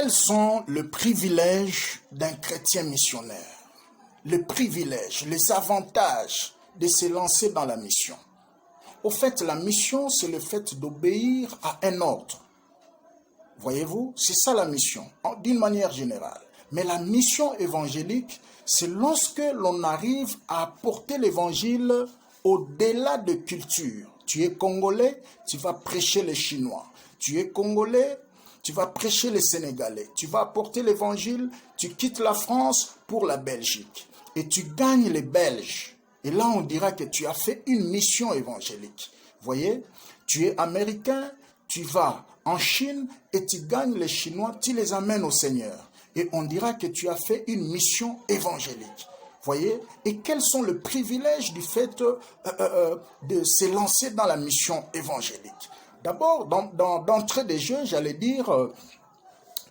Quels sont les privilèges d'un chrétien missionnaire? Les privilèges, les avantages de se lancer dans la mission. Au fait, la mission, c'est le fait d'obéir à un ordre. Voyez-vous, c'est ça la mission, d'une manière générale. Mais la mission évangélique, c'est lorsque l'on arrive à porter l'évangile au-delà de culture. Tu es congolais, tu vas prêcher les Chinois. Tu es congolais, tu vas prêcher les Sénégalais. Tu vas apporter l'évangile, tu quittes la France pour la Belgique. Et tu gagnes les Belges. Et là, on dira que tu as fait une mission évangélique. Voyez, tu es américain, tu vas en Chine et tu gagnes les Chinois, tu les amènes au Seigneur. Et on dira que tu as fait une mission évangélique. Voyez? Et quels sont les privilèges du fait de se lancer dans la mission évangélique? D'abord, d'entrée des jeux, j'allais dire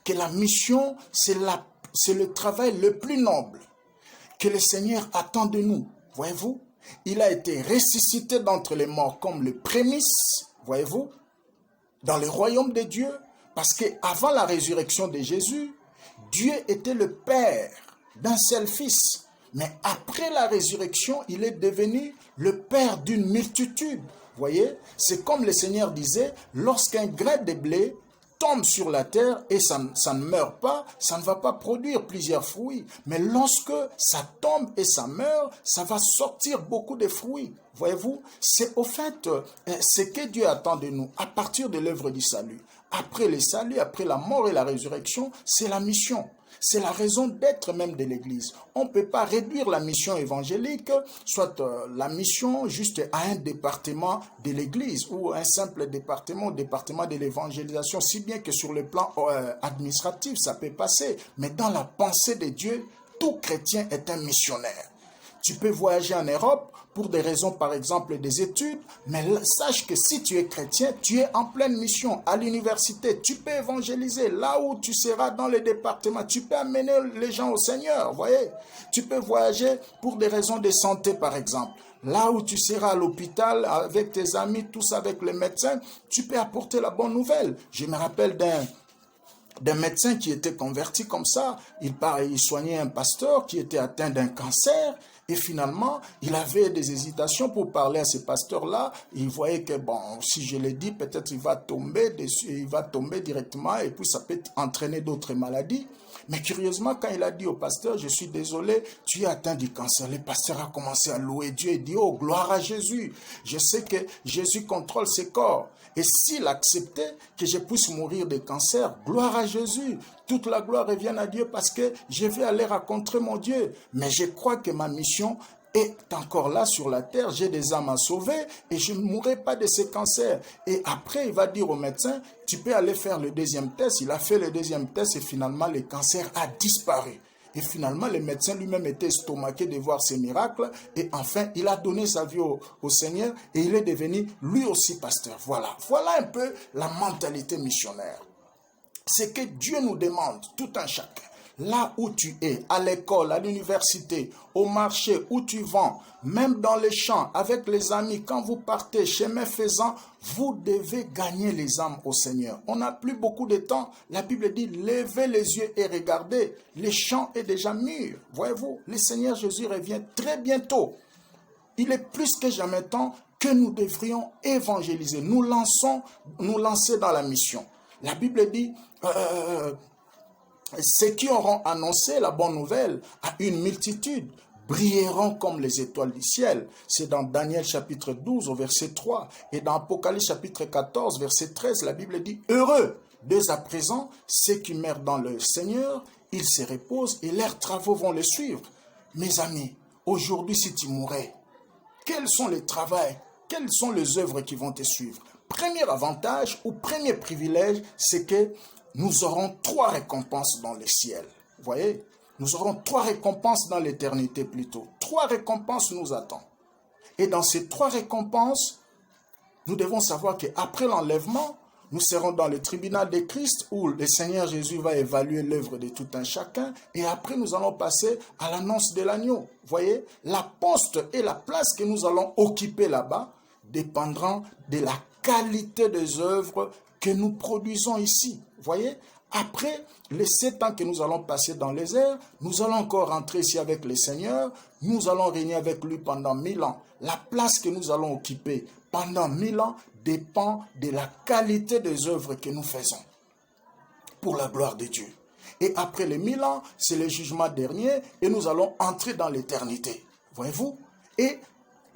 que la mission, c'est le travail le plus noble que le Seigneur attend de nous. Voyez-vous? Il a été ressuscité d'entre les morts comme le prémisse, voyez-vous, dans le royaume de Dieu. Parce qu'avant la résurrection de Jésus, Dieu était le Père d'un seul Fils. Mais après la résurrection, il est devenu le Père d'une multitude. Voyez, c'est comme le Seigneur disait, lorsqu'un grain de blé tombe sur la terre et ça ne meurt pas, ça ne va pas produire plusieurs fruits. Mais lorsque ça tombe et ça meurt, ça va sortir beaucoup de fruits. Voyez-vous, c'est au fait ce que Dieu attend de nous à partir de l'œuvre du salut. Après le salut, après la mort et la résurrection, c'est la mission. C'est la raison d'être même de l'Église. On ne peut pas réduire la mission évangélique, soit la mission juste à un département de l'Église ou un simple département de l'évangélisation, si bien que sur le plan administratif, ça peut passer. Mais dans la pensée de Dieu, tout chrétien est un missionnaire. Tu peux voyager en Europe pour des raisons, par exemple, des études, mais sache que si tu es chrétien, tu es en pleine mission à l'université. Tu peux évangéliser là où tu seras dans les départements. Tu peux amener les gens au Seigneur, voyez. Tu peux voyager pour des raisons de santé, par exemple. Là où tu seras à l'hôpital avec tes amis, tous avec les médecins, tu peux apporter la bonne nouvelle. Je me rappelle d'un médecin qui était converti comme ça. Il soignait un pasteur qui était atteint d'un cancer. Et finalement, il avait des hésitations pour parler à ce pasteur-là. Il voyait que, bon, si je le dis, peut-être il va tomber dessus, il va tomber directement et puis ça peut entraîner d'autres maladies. Mais curieusement, quand il a dit au pasteur, je suis désolé, tu es atteint du cancer. Le pasteur a commencé à louer Dieu et dit, oh, gloire à Jésus. Je sais que Jésus contrôle ses corps. Et s'il acceptait que je puisse mourir de cancer, gloire à Jésus. Toute la gloire revient à Dieu parce que je vais aller rencontrer mon Dieu. Mais je crois que ma mission est encore là sur la terre. J'ai des âmes à sauver et je ne mourrai pas de ce cancer. Et après, il va dire au médecin, tu peux aller faire le deuxième test. Il a fait le deuxième test et finalement, le cancer a disparu. Et finalement, le médecin lui-même était estomaqué de voir ces miracles. Et enfin, il a donné sa vie au Seigneur et il est devenu lui aussi pasteur. Voilà un peu la mentalité missionnaire. C'est que Dieu nous demande, tout un chacun, là où tu es, à l'école, à l'université, au marché, où tu vends, même dans les champs, avec les amis, quand vous partez, chemin faisant, vous devez gagner les âmes au Seigneur. On n'a plus beaucoup de temps. La Bible dit, levez les yeux et regardez, les champs est déjà mûr. Voyez-vous, le Seigneur Jésus revient très bientôt. Il est plus que jamais temps que nous devrions évangéliser, nous lancer dans la mission. La Bible dit, ceux qui auront annoncé la bonne nouvelle à une multitude brilleront comme les étoiles du ciel. C'est dans Daniel chapitre 12 au verset 3 et dans Apocalypse chapitre 14 verset 13, la Bible dit, heureux dès à présent ceux qui meurent dans le Seigneur, ils se reposent et leurs travaux vont les suivre. Mes amis, aujourd'hui si tu mourais, quels sont les travaux, quelles sont les œuvres qui vont te suivre? Premier avantage ou premier privilège, c'est que nous aurons 3 récompenses dans le ciel. Vous voyez? Nous aurons 3 récompenses dans l'éternité plutôt. 3 récompenses nous attendent. Et dans ces 3 récompenses, nous devons savoir qu'après l'enlèvement, nous serons dans le tribunal de Christ où le Seigneur Jésus va évaluer l'œuvre de tout un chacun. Et après, nous allons passer à l'annonce de l'agneau. Vous voyez? La poste et la place que nous allons occuper là-bas dépendront de la qualité des œuvres que nous produisons ici. Vous voyez, Après les 7 ans que nous allons passer dans les airs, nous allons encore rentrer ici avec le Seigneur. Nous allons régner avec lui pendant 1000 ans. La place que nous allons occuper pendant 1000 ans dépend de la qualité des œuvres que nous faisons pour la gloire de Dieu. Et après les 1000 ans, c'est le jugement dernier et nous allons entrer dans l'éternité. Voyez-vous? Et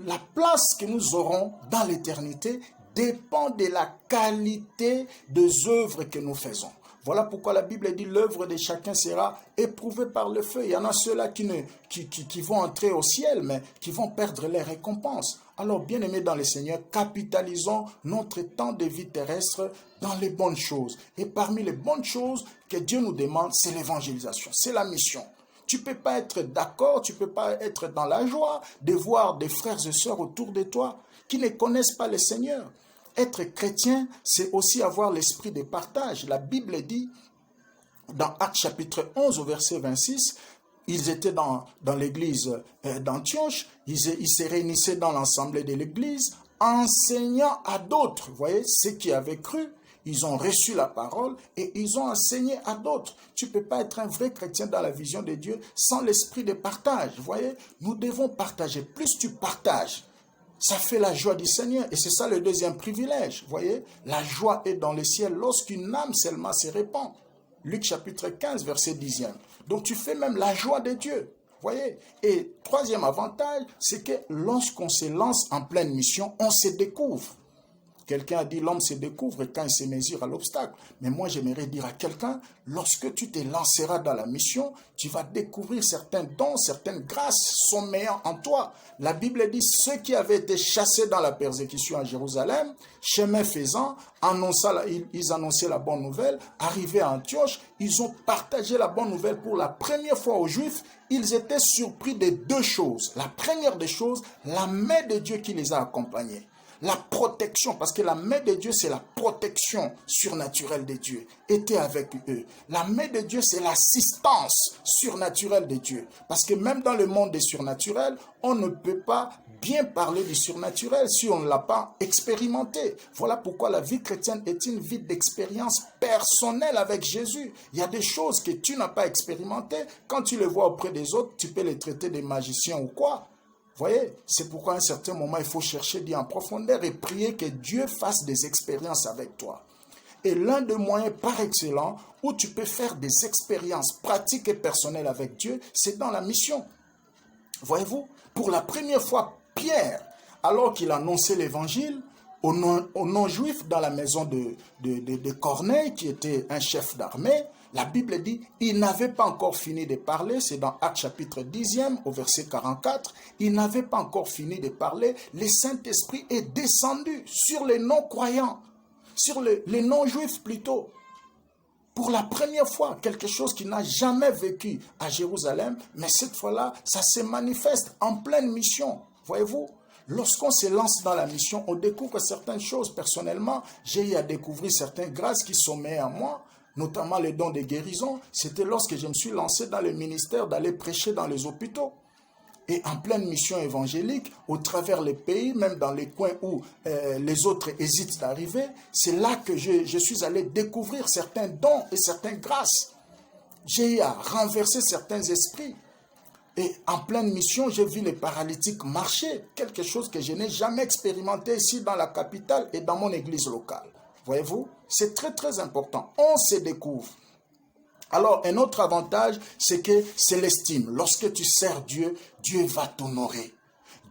la place que nous aurons dans l'éternité dépend de la qualité des œuvres que nous faisons. Voilà pourquoi la Bible dit l'œuvre de chacun sera éprouvée par le feu. Il y en a ceux-là qui vont entrer au ciel, mais qui vont perdre les récompenses. Alors, bien-aimés dans le Seigneur, capitalisons notre temps de vie terrestre dans les bonnes choses. Et parmi les bonnes choses que Dieu nous demande, c'est l'évangélisation, c'est la mission. Tu ne peux pas être d'accord, tu ne peux pas être dans la joie de voir des frères et sœurs autour de toi qui ne connaissent pas le Seigneur. Être chrétien, c'est aussi avoir l'esprit de partage. La Bible dit, dans Actes chapitre 11 au verset 26, ils étaient dans l'église d'Antioche, ils se réunissaient dans l'assemblée de l'église, enseignant à d'autres. Vous voyez, ceux qui avaient cru, ils ont reçu la parole et ils ont enseigné à d'autres. Tu ne peux pas être un vrai chrétien dans la vision de Dieu sans l'esprit de partage. Vous voyez, nous devons partager. Plus tu partages, ça fait la joie du Seigneur. Et c'est ça le deuxième privilège. Vous voyez, la joie est dans le ciel lorsqu'une âme seulement se répand. Luc chapitre 15, verset 10e. Donc tu fais même la joie de Dieu. Vous voyez. Et troisième avantage, c'est que lorsqu'on se lance en pleine mission, on se découvre. Quelqu'un a dit l'homme se découvre quand il se mesure à l'obstacle. Mais moi, j'aimerais dire à quelqu'un, lorsque tu te lanceras dans la mission, tu vas découvrir certains dons, certaines grâces sommeillant en toi. La Bible dit, ceux qui avaient été chassés dans la persécution à Jérusalem, chemin faisant, ils annonçaient la bonne nouvelle. Arrivés à Antioche, ils ont partagé la bonne nouvelle pour la première fois aux Juifs. Ils étaient surpris de 2 choses. La première des choses, la main de Dieu qui les a accompagnés. La protection, parce que la main de Dieu, c'est la protection surnaturelle de Dieu, était avec eux. La main de Dieu, c'est l'assistance surnaturelle de Dieu. Parce que même dans le monde des surnaturels, on ne peut pas bien parler du surnaturel si on ne l'a pas expérimenté. Voilà pourquoi la vie chrétienne est une vie d'expérience personnelle avec Jésus. Il y a des choses que tu n'as pas expérimentées. Quand tu les vois auprès des autres, tu peux les traiter de magiciens ou quoi. Vous voyez, c'est pourquoi à un certain moment, il faut chercher Dieu en profondeur et prier que Dieu fasse des expériences avec toi. Et l'un des moyens par excellence où tu peux faire des expériences pratiques et personnelles avec Dieu, c'est dans la mission. Voyez-vous, pour la première fois, Pierre, alors qu'il annonçait l'évangile aux non-juifs dans la maison de Corneille, qui était un chef d'armée, la Bible dit, il n'avait pas encore fini de parler, c'est dans Actes chapitre 10e au verset 44, il n'avait pas encore fini de parler, le Saint-Esprit est descendu sur les non-croyants, sur les non-juifs plutôt. Pour la première fois, quelque chose qu'il n'a jamais vécu à Jérusalem, mais cette fois-là, ça se manifeste en pleine mission, voyez-vous. Lorsqu'on se lance dans la mission, on découvre certaines choses. Personnellement, j'ai eu à découvrir certaines grâces qui sommeillent en moi, notamment les dons de guérison. C'était lorsque je me suis lancé dans le ministère d'aller prêcher dans les hôpitaux. Et en pleine mission évangélique, au travers les pays, même dans les coins où les autres hésitent d'arriver, c'est là que je suis allé découvrir certains dons et certaines grâces. J'ai eu à renverser certains esprits. Et en pleine mission, j'ai vu les paralytiques marcher, quelque chose que je n'ai jamais expérimenté ici dans la capitale et dans mon église locale. Voyez-vous, c'est très très important. On se découvre. Alors, un autre avantage, c'est que c'est l'estime. Lorsque tu sers Dieu, Dieu va t'honorer.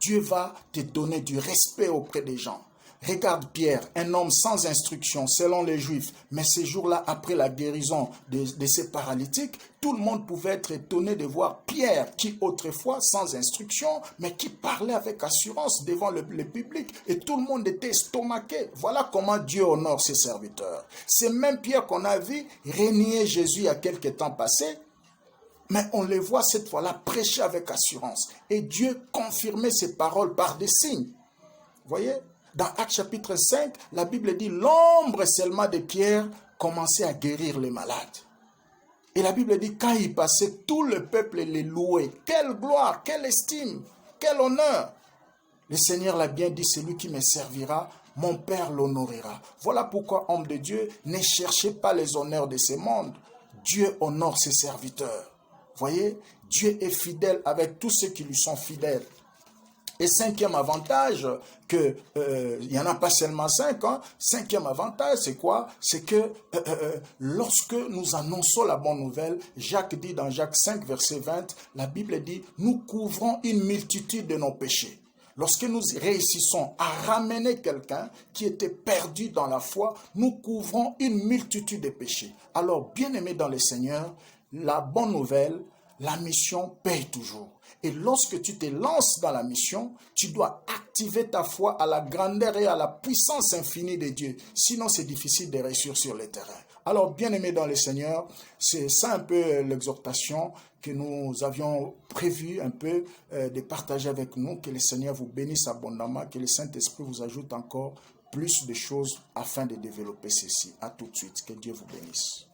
Dieu va te donner du respect auprès des gens. Regarde Pierre, un homme sans instruction, selon les Juifs. Mais ces jours-là, après la guérison de ces paralytiques, tout le monde pouvait être étonné de voir Pierre, qui autrefois, sans instruction, mais qui parlait avec assurance devant le public. Et tout le monde était estomaqué. Voilà comment Dieu honore ses serviteurs. C'est même Pierre qu'on a vu régner Jésus il y a quelque temps passé. Mais on les voit cette fois-là prêcher avec assurance. Et Dieu confirmait ses paroles par des signes. Vous voyez ? Dans Actes chapitre 5, la Bible dit l'ombre seulement de Pierre commençait à guérir les malades. Et la Bible dit quand il passait, tout le peuple les louait. Quelle gloire, quelle estime, quel honneur. Le Seigneur l'a bien dit, celui qui me servira mon Père l'honorera. Voilà pourquoi, homme de Dieu, ne cherchez pas les honneurs de ce monde. Dieu honore ses serviteurs. Voyez, Dieu est fidèle avec tous ceux qui lui sont fidèles. Et cinquième avantage, il n'y en a pas seulement 5, hein. Cinquième avantage, c'est quoi? C'est que lorsque nous annonçons la bonne nouvelle, Jacques dit dans Jacques 5, verset 20, la Bible dit, nous couvrons une multitude de nos péchés. Lorsque nous réussissons à ramener quelqu'un qui était perdu dans la foi, nous couvrons une multitude de péchés. Alors, bien-aimés dans le Seigneur, la bonne nouvelle, la mission paye toujours. Et lorsque tu te lances dans la mission, tu dois activer ta foi à la grandeur et à la puissance infinie de Dieu. Sinon, c'est difficile de réussir sur le terrain. Alors, bien-aimés dans le Seigneur, c'est ça un peu l'exhortation que nous avions prévu un peu de partager avec nous. Que le Seigneur vous bénisse abondamment, que le Saint-Esprit vous ajoute encore plus de choses afin de développer ceci. À tout de suite. Que Dieu vous bénisse.